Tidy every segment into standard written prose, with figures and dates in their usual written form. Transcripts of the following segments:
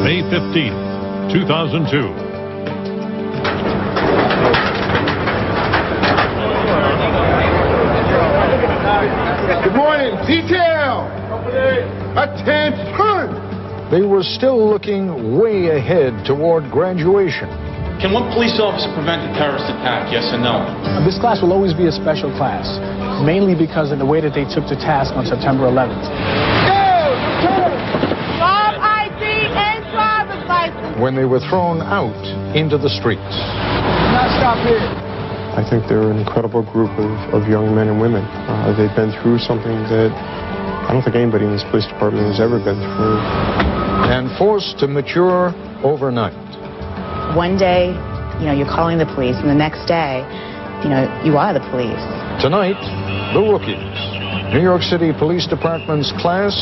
May 15th, 2002. Good morning, detail! Attention! They were still looking way ahead toward graduation. Can one police officer prevent a terrorist attack, yes or no? This class will always be a special class, mainly because of the way that they took to task on September 11th. Mob ID and driver's license. When they were thrown out into the streets. Not stop here. I think they're an incredible group of young men and women. They've been through something that I don't think anybody in this police department has ever been through. And forced to mature overnight. One day, you're calling the police, and the next day, you are the police. Tonight, the rookies. New York City Police Department's class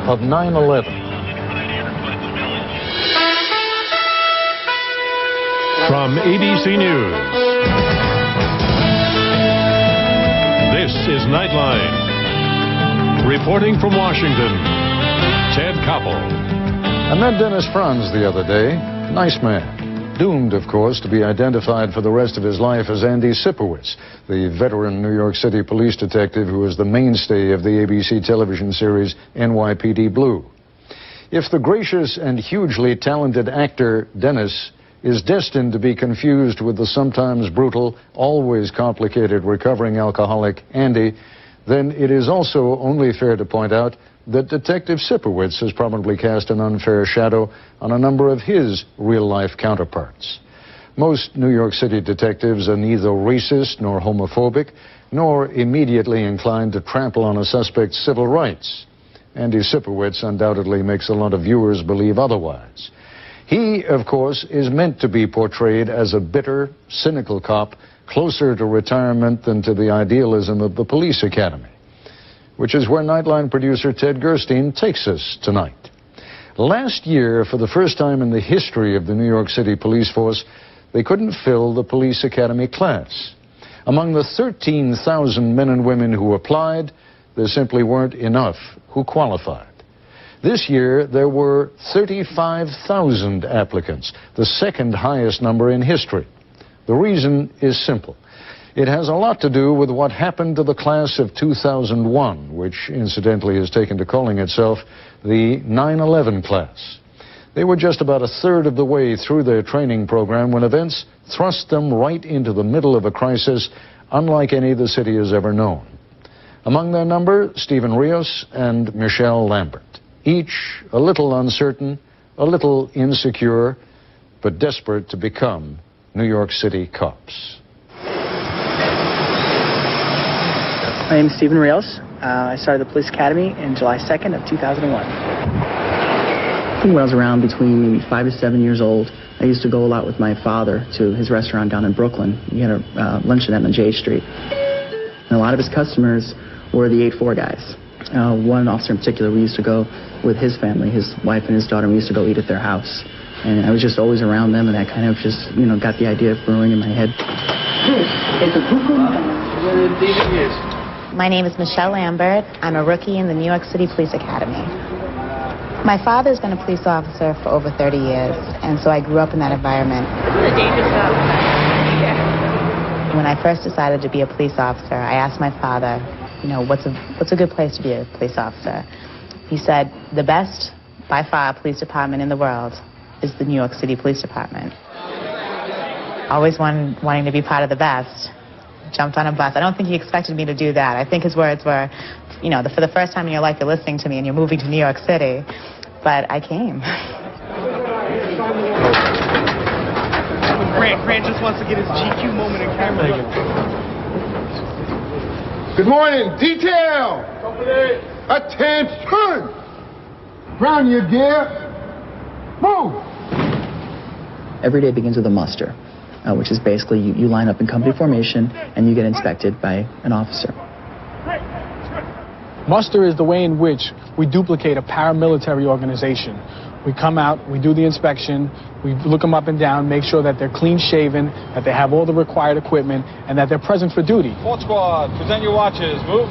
of 9/11. From ABC News, this is Nightline. Reporting from Washington, Ted Koppel. I met Dennis Franz the other day. Nice man. Doomed, of course, to be identified for the rest of his life as Andy Sipowicz, the veteran New York City police detective who was the mainstay of the ABC television series NYPD Blue. If the gracious and hugely talented actor Dennis is destined to be confused with the sometimes brutal, always complicated recovering alcoholic Andy, then it is also only fair to point out that Detective Sipowicz has probably cast an unfair shadow on a number of his real-life counterparts. Most New York City detectives are neither racist nor homophobic, nor immediately inclined to trample on a suspect's civil rights. Andy Sipowicz undoubtedly makes a lot of viewers believe otherwise. He, of course, is meant to be portrayed as a bitter, cynical cop, closer to retirement than to the idealism of the police academy, which is where Nightline producer Ted Gerstein takes us tonight. Last year, for the first time in the history of the New York City police force, they couldn't fill the police academy class. Among the 13,000 men and women who applied, there simply weren't enough who qualified. This year, there were 35,000 applicants, the second highest number in history. The reason is simple. It has a lot to do with what happened to the class of 2001, which incidentally has taken to calling itself the 9/11 class. They were just about a third of the way through their training program when events thrust them right into the middle of a crisis unlike any the city has ever known. Among their number, Stephen Rios and Michelle Lambert, each a little uncertain, a little insecure, but desperate to become New York City cops. My name is Stephen Rios. I started the Police Academy in July 2nd of 2001. When I was around between 5 to 7 years old, I used to go a lot with my father to his restaurant down in Brooklyn. He had a luncheonette on J Street. And a lot of his customers were the 8-4 guys. One officer in particular, we used to go with his family, his wife and his daughter, we used to go eat at their house. And I was just always around them, and that kind of just, got the idea brewing in my head. My name is Michelle Lambert. I'm a rookie in the New York City Police Academy. My father's been a police officer for over 30 years, and so I grew up in that environment. When I first decided to be a police officer, I asked my father, what's a good place to be a police officer? He said, the best, by far, police department in the world is the New York City Police Department. Always wanting to be part of the best. Jumped on a bus. I don't think he expected me to do that. I think his words were, for the first time in your life you're listening to me and you're moving to New York City. But I came. Grant just wants to get his GQ moment in camera. Good morning, detail! Attention! Ground your gear. Move! Every day begins with a muster, which is basically you line up in company formation and you get inspected by an officer. Muster is the way in which we duplicate a paramilitary organization. We come out, we do the inspection, we look them up and down, make sure that they're clean-shaven, that they have all the required equipment, and that they're present for duty. Fourth squad, present your watches. Move.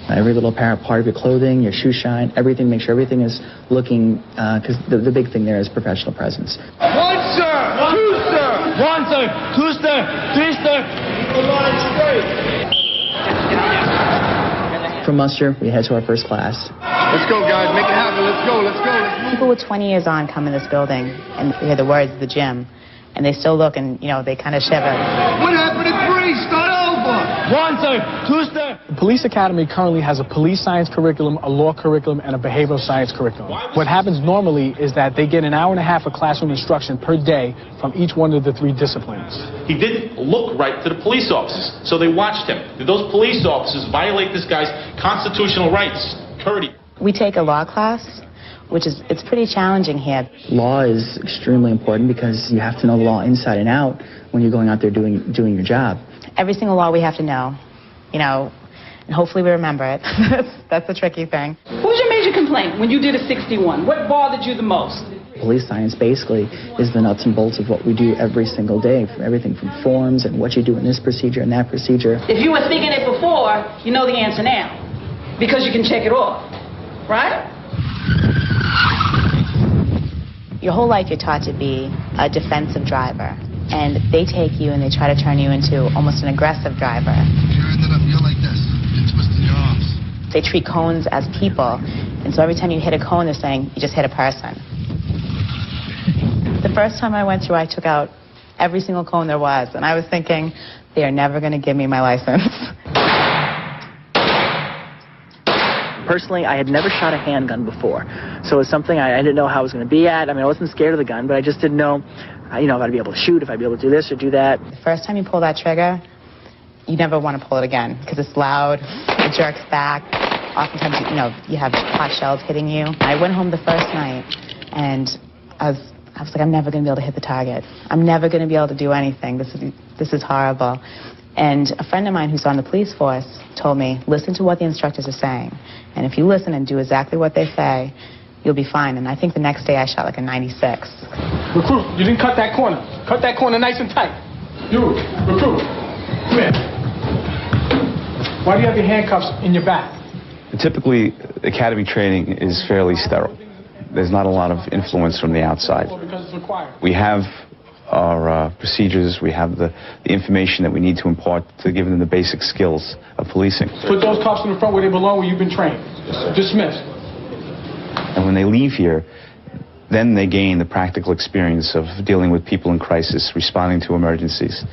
Every little part of your clothing, your shoe shine, everything, make sure everything is looking, because the big thing there is professional presence. 1, sir! 2, sir! 1, sir! 2, sir! 3, sir! Keep the line straight. From muster, we head to our first class. Let's go, guys. Make it happen. Let's go. Let's go. People with 20 years on come in this building and hear the words of the gym, and they still look and, they kind of shiver. What happened at 3? Start over. 1, sir! 2, sir! The Police Academy currently has a police science curriculum, a law curriculum, and a behavioral science curriculum. What happens normally is that they get an hour and a half of classroom instruction per day from each one of the 3 disciplines. He didn't look right to the police officers, so they watched him. Did those police officers violate this guy's constitutional rights? Courtesy. We take a law class, it's pretty challenging here. Law is extremely important because you have to know the law inside and out when you're going out there doing your job. Every single law we have to know, and hopefully we remember it. That's the tricky thing. What was your major complaint when you did a 61? What bothered you the most? Police science basically is the nuts and bolts of what we do every single day, from everything from forms and what you do in this procedure and that procedure. If you were thinking it before, you know the answer now, because you can check it off, right? Your whole life you're taught to be a defensive driver, and they take you and they try to turn you into almost an aggressive driver. You're like this. You're twisting your arms. They treat cones as people, and so every time you hit a cone, they're saying, you just hit a person. The first time I went through, I took out every single cone there was, and I was thinking, they are never going to give me my license. Personally, I had never shot a handgun before, so it was something I didn't know how I was going to be at. I mean, I wasn't scared of the gun, but I just didn't know, if I'd be able to shoot, if I'd be able to do this or do that. The first time you pull that trigger, you never want to pull it again, because it's loud, it jerks back. Oftentimes, you have hot shells hitting you. I went home the first night, and I was like, I'm never going to be able to hit the target. I'm never going to be able to do anything. This is horrible. And a friend of mine who's on the police force told me, listen to what the instructors are saying. And if you listen and do exactly what they say, you'll be fine. And I think the next day I shot like a 96. Recruit, you didn't cut that corner. Cut that corner nice and tight. You, recruit, come here. Why do you have your handcuffs in your back? Typically, academy training is fairly sterile. There's not a lot of influence from the outside. Well, because it's required. We have our procedures, we have the information that we need to impart to give them the basic skills of policing. Put those cuffs in the front where they belong, where you've been trained. Dismissed. And when they leave here, then they gain the practical experience of dealing with people in crisis, responding to emergencies.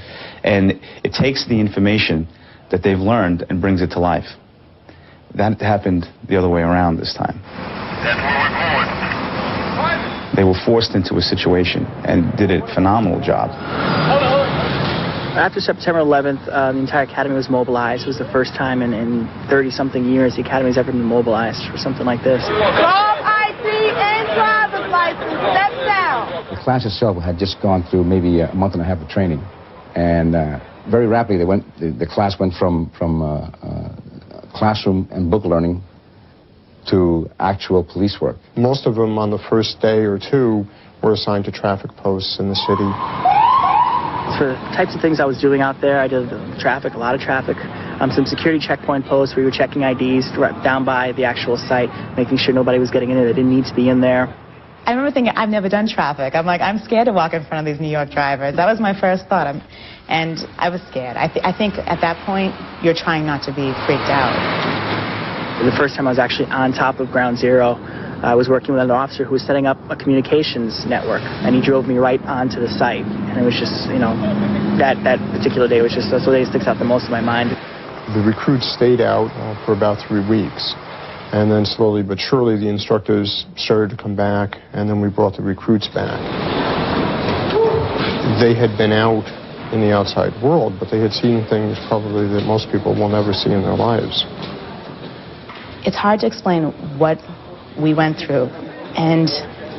And it takes the information that they've learned and brings it to life. That happened the other way around this time. They were forced into a situation and did a phenomenal job. After September 11th, the entire academy was mobilized. It was the first time in 30-something years the academy's ever been mobilized for something like this. All ID and driver's license. Step down. The class itself had just gone through maybe a month and a half of training, and very rapidly the class went from classroom and book learning to actual police work. Most of them on the first day or two were assigned to traffic posts in the city. For the types of things I was doing out there, I did traffic, a lot of traffic, some security checkpoint posts where we were checking IDs down by the actual site, making sure nobody was getting in there that didn't need to be in there. I remember thinking, I've never done traffic. I'm like, I'm scared to walk in front of these New York drivers. That was my first thought, and I was scared. I think at that point, you're trying not to be freaked out. The first time I was actually on top of Ground Zero, I was working with an officer who was setting up a communications network, and he drove me right onto the site. And it was just, that particular day was just, that's the day that sticks out the most in my mind. The recruits stayed out for about 3 weeks. And then slowly but surely the instructors started to come back, and then we brought the recruits back. They had been out in the outside world, but they had seen things probably that most people will never see in their lives. It's hard to explain what we went through, and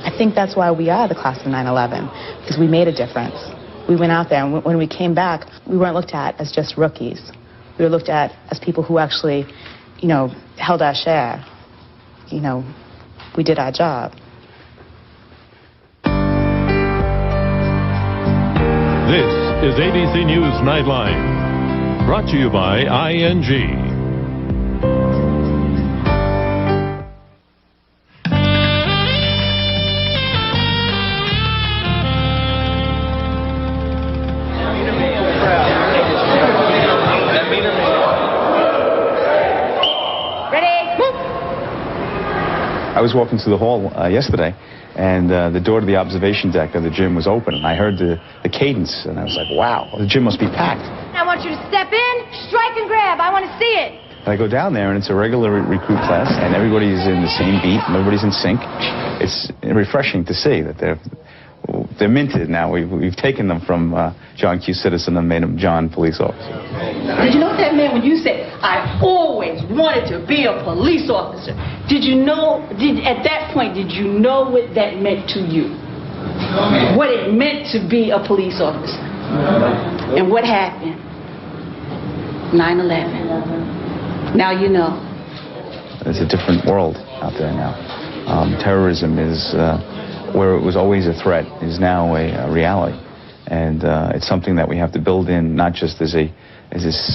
I think that's why we are the class of 9/11, because we made a difference. We went out there, and when we came back, we weren't looked at as just rookies. We were looked at as people who actually, held our share. We did our job. This is ABC News Nightline, brought to you by ING. I was walking through the hall yesterday, and the door to the observation deck of the gym was open, and I heard the cadence, and I was like, wow, the gym must be packed. I want you to step in, strike and grab. I want to see it. And I go down there, and it's a regular recruit class, and everybody's in the same beat, and everybody's in sync. It's refreshing to see that they're minted now. We've taken them from John Q. Citizen and made them John Police Officer. Did you know that man when you said, I always wanted to be a police officer? Did you know, at that point, did you know what that meant to you? What it meant to be a police officer? And what happened? 9/11. Now you know. It's a different world out there now. Terrorism is, where it was always a threat, is now a reality. And it's something that we have to build in, not just as a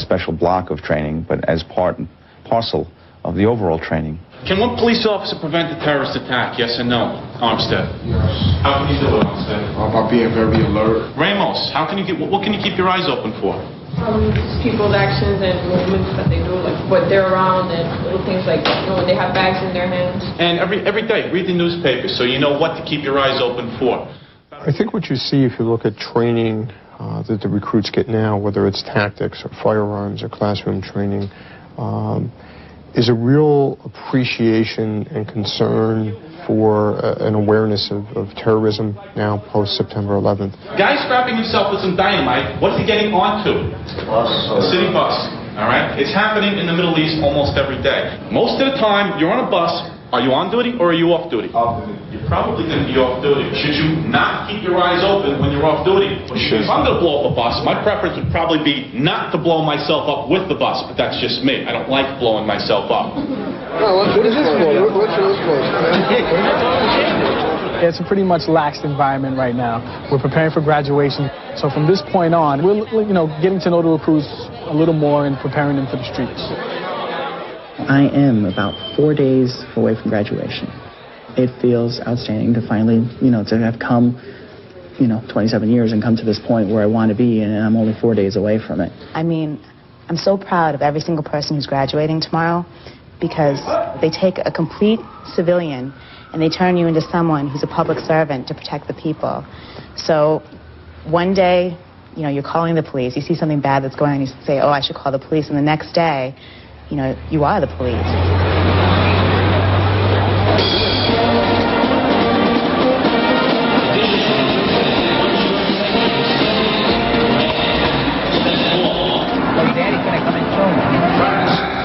special block of training, but as part and parcel of the overall training. Can one police officer prevent a terrorist attack? Yes or no? Armstead. Yes. How can you do it, Armstead? By being very alert. Ramos, how can you what can you keep your eyes open for? Just people's actions and movements that they do, like what they're around and little things like, when they have bags in their hands. And every day, read the newspaper so you know what to keep your eyes open for. I think what you see if you look at training that the recruits get now, whether it's tactics or firearms or classroom training, is a real appreciation and concern for an awareness of terrorism now post-September 11th. Guy strapping himself with some dynamite, what's he getting onto? The city bus. All right? It's happening in the Middle East almost every day. Most of the time, you're on a bus. Are you on duty or are you off duty? Off duty. You're probably going to be off duty. Should you not keep your eyes open when you're off duty? If I'm going to blow up a bus, my preference would probably be not to blow myself up with the bus, but that's just me. I don't like blowing myself up. What is this for? What's this for? It's a pretty much lax environment right now. We're preparing for graduation. So from this point on, we're getting to know the recruits a little more and preparing them for the streets. I am about 4 days away from graduation. It feels outstanding to finally, to have come, 27 years and come to this point where I want to be, and I'm only 4 days away from it. I mean, I'm so proud of every single person who's graduating tomorrow, because they take a complete civilian and they turn you into someone who's a public servant to protect the people. So one day, you're calling the police, you see something bad that's going on, you say, oh, I should call the police, and the next day, you are the police.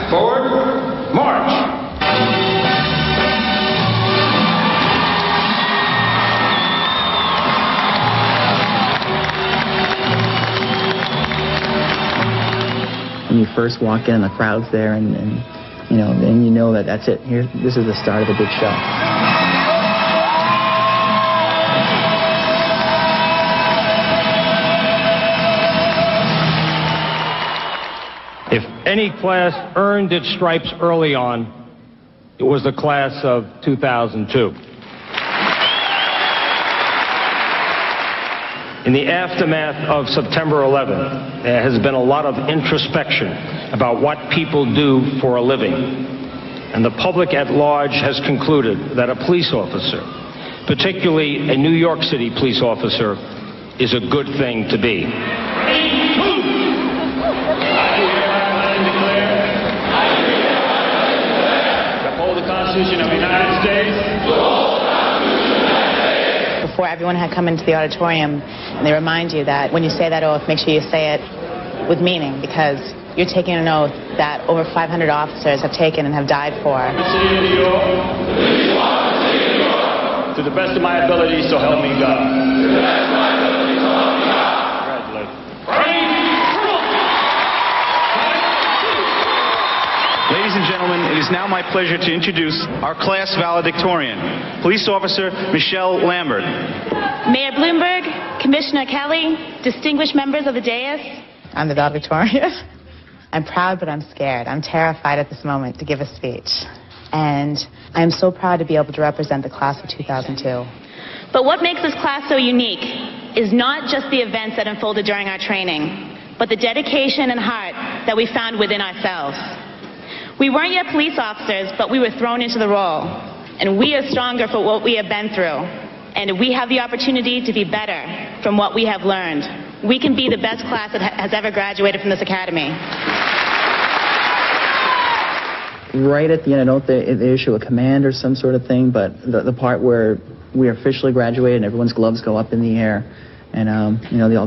Forward, march. When you first walk in, the crowd's there, and you know that that's it. This is the start of a big show. If any class earned its stripes early on, it was the class of 2002. In the aftermath of September 11th, there has been a lot of introspection about what people do for a living. And the public at large has concluded that a police officer, particularly a New York City police officer, is a good thing to be. Uphold the Constitution of the United States. Before, everyone had come into the auditorium, and they remind you that when you say that oath, make sure you say it with meaning, because you're taking an oath that over 500 officers have taken and have died for. To the best of my ability, so help me God. Ladies and gentlemen, it is now my pleasure to introduce our class valedictorian, Police Officer Michelle Lambert. Mayor Bloomberg, Commissioner Kelly, distinguished members of the dais. I'm the valedictorian. I'm proud, but I'm scared. I'm terrified at this moment to give a speech. And I'm so proud to be able to represent the class of 2002. But what makes this class so unique is not just the events that unfolded during our training, but the dedication and heart that we found within ourselves. We weren't yet police officers, but we were thrown into the role. And we are stronger for what we have been through. And we have the opportunity to be better from what we have learned. We can be the best class that has ever graduated from this academy. Right at the end, I don't think they issue a command or some sort of thing, but the part where we officially graduated and everyone's gloves go up in the air, and all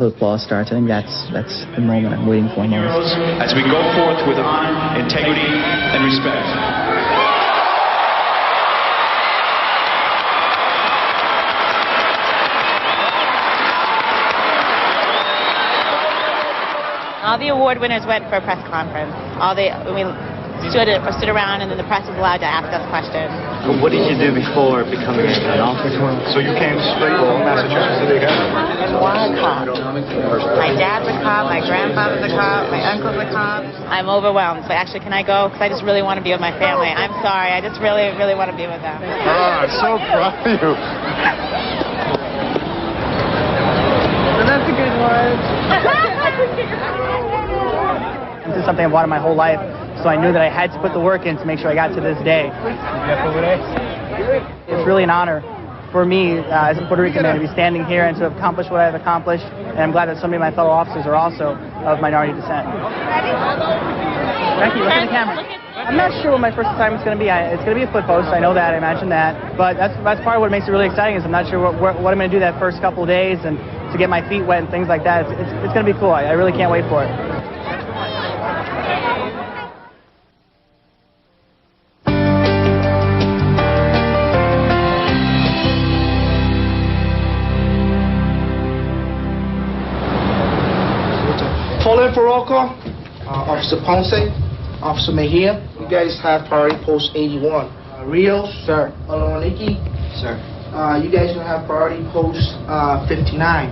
the applause starts. I think that's the moment I'm waiting for most. As we go forth with honor, integrity, and respect. All the award winners went for a press conference. We stood around, and then the press was allowed to ask us questions. What did you do before becoming an officer? So you came straight from Massachusetts to the academy? I was a cop. My dad's a cop, my grandfather's a cop, my uncle's a cop. I'm overwhelmed. So actually, can I go? Because I just really want to be with my family. I'm sorry. I just really, really want to be with them. I'm so proud of you. That's a good one. This is something I've wanted my whole life, so I knew that I had to put the work in to make sure I got to this day. It's really an honor for me as a Puerto Rican man to be standing here and to have accomplished what I've accomplished, and I'm glad that so many of my fellow officers are also of minority descent. Thank you. Look at the camera. I'm not sure what my first assignment's going to be. It's going to be a foot post. I know that. I imagine that. But that's part of what makes it really exciting is I'm not sure what I'm going to do that first couple of days and to get my feet wet and things like that. It's going to be cool. I really can't wait for it. Call in for roll call. Officer Ponce, Officer Mejia, you guys have priority post 81. Rios, sir. Oloniki, sir. You guys will have priority post 59.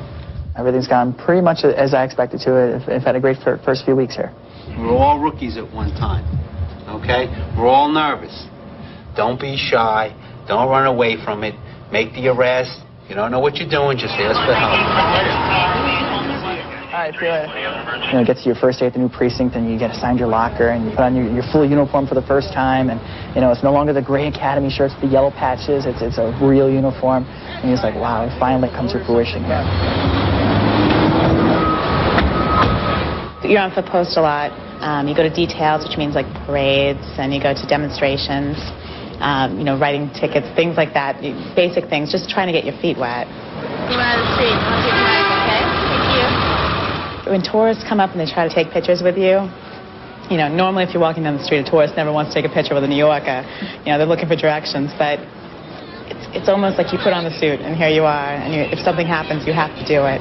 Everything's gone pretty much as I expected to. I've had a great first few weeks here. We're all rookies at one time, okay? We're all nervous. Don't be shy. Don't run away from it. Make the arrest. If you don't know what you're doing, just ask for help. All right, see you later. Get to your first day at the new precinct, and you get assigned your locker, and you put on your full uniform for the first time, and it's no longer the gray academy shirts with the yellow patches. It's a real uniform, and you're just like, wow, it finally comes to fruition here. You're on foot post a lot. You go to details, which means like parades, and you go to demonstrations, writing tickets, things like that, basic things, just trying to get your feet wet. Come out of the street. I'll take your eyes, okay? Thank you. When tourists come up and they try to take pictures with you, normally if you're walking down the street, a tourist never wants to take a picture with a New Yorker. They're looking for directions, but it's almost like you put on the suit, and here you are, and if something happens, you have to do it.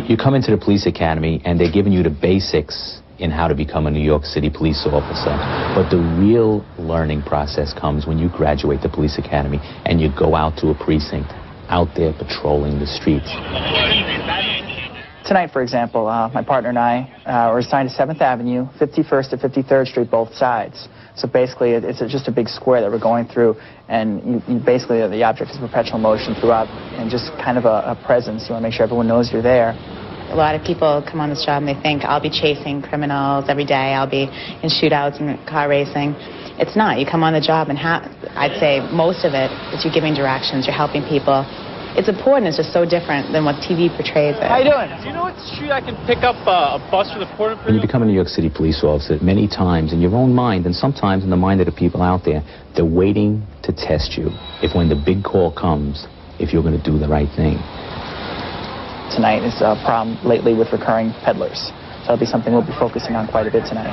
You come into the police academy, and they're giving you the basics in how to become a New York City police officer. But the real learning process comes when you graduate the police academy and you go out to a precinct, out there patrolling the streets. Tonight, for example, my partner and I were assigned to 7th Avenue, 51st to 53rd Street, both sides. So basically, it's just a big square that we're going through, and you basically, the object is perpetual motion throughout, and just kind of a presence. You want to make sure everyone knows you're there. A lot of people come on this job and they think I'll be chasing criminals every day, I'll be in shootouts and car racing. It's not. You come on the job and I'd say most of it is you're giving directions, you're helping people. It's important, it's just so different than what TV portrays it. How you doing? Do you know what street I can pick up a bus for the Port of When you become a New York City police officer, many times in your own mind and sometimes in the mind of the people out there, they're waiting to test you. If when the big call comes, if you're going to do the right thing. Tonight is a problem lately with recurring peddlers. That'll be something we'll be focusing on quite a bit tonight.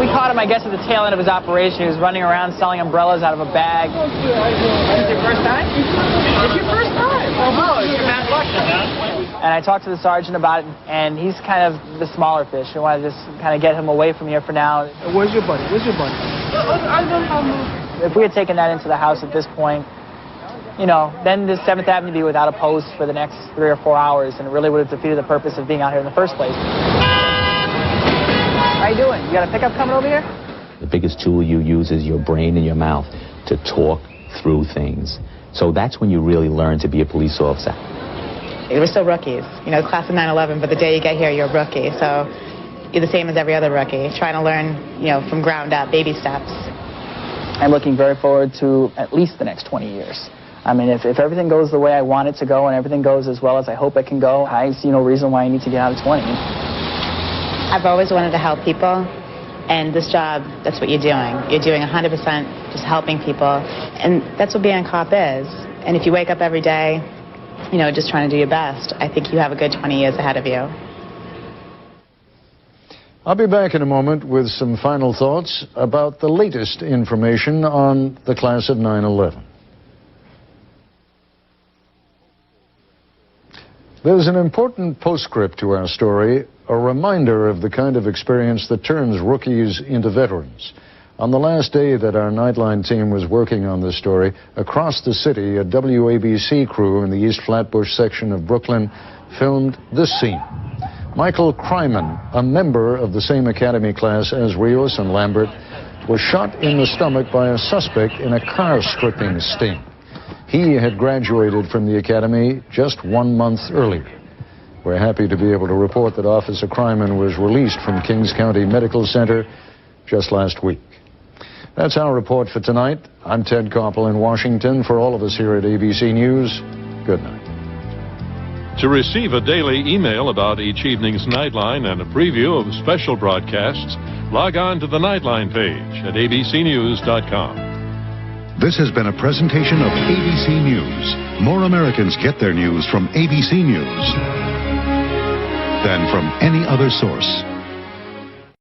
We caught him, I guess, at the tail end of his operation. He was running around selling umbrellas out of a bag. Is it your first time? It's your first time. Oh, it's your bad luck, man. And I talked to the sergeant about it, and he's kind of the smaller fish. We want to just kind of get him away from here for now. Where's your buddy? Where's your buddy? If we had taken that into the house at this point, then the 7th Avenue would be without a post for the next 3 or 4 hours, and it really would have defeated the purpose of being out here in the first place. How you doing? You got a pickup coming over here? The biggest tool you use is your brain and your mouth to talk through things. So that's when you really learn to be a police officer. We're still rookies. Class of 9/11, but the day you get here, you're a rookie. So you're the same as every other rookie, trying to learn, from ground up, baby steps. I'm looking very forward to at least the next 20 years. I mean, if everything goes the way I want it to go and everything goes as well as I hope it can go, I see no reason why I need to get out of 20. I've always wanted to help people, and this job, that's what you're doing. You're doing 100% just helping people, and that's what being a cop is. And if you wake up every day, just trying to do your best, I think you have a good 20 years ahead of you. I'll be back in a moment with some final thoughts about the latest information on the class of 9/11. There's an important postscript to our story, a reminder of the kind of experience that turns rookies into veterans. On the last day that our Nightline team was working on this story, across the city, a WABC crew in the East Flatbush section of Brooklyn filmed this scene. Michael Kryman, a member of the same academy class as Rios and Lambert, was shot in the stomach by a suspect in a car stripping sting. He had graduated from the academy just 1 month earlier. We're happy to be able to report that Officer Kryman was released from Kings County Medical Center just last week. That's our report for tonight. I'm Ted Koppel in Washington. For all of us here at ABC News, good night. To receive a daily email about each evening's Nightline and a preview of special broadcasts, log on to the Nightline page at abcnews.com. This has been a presentation of ABC News. More Americans get their news from ABC News than from any other source.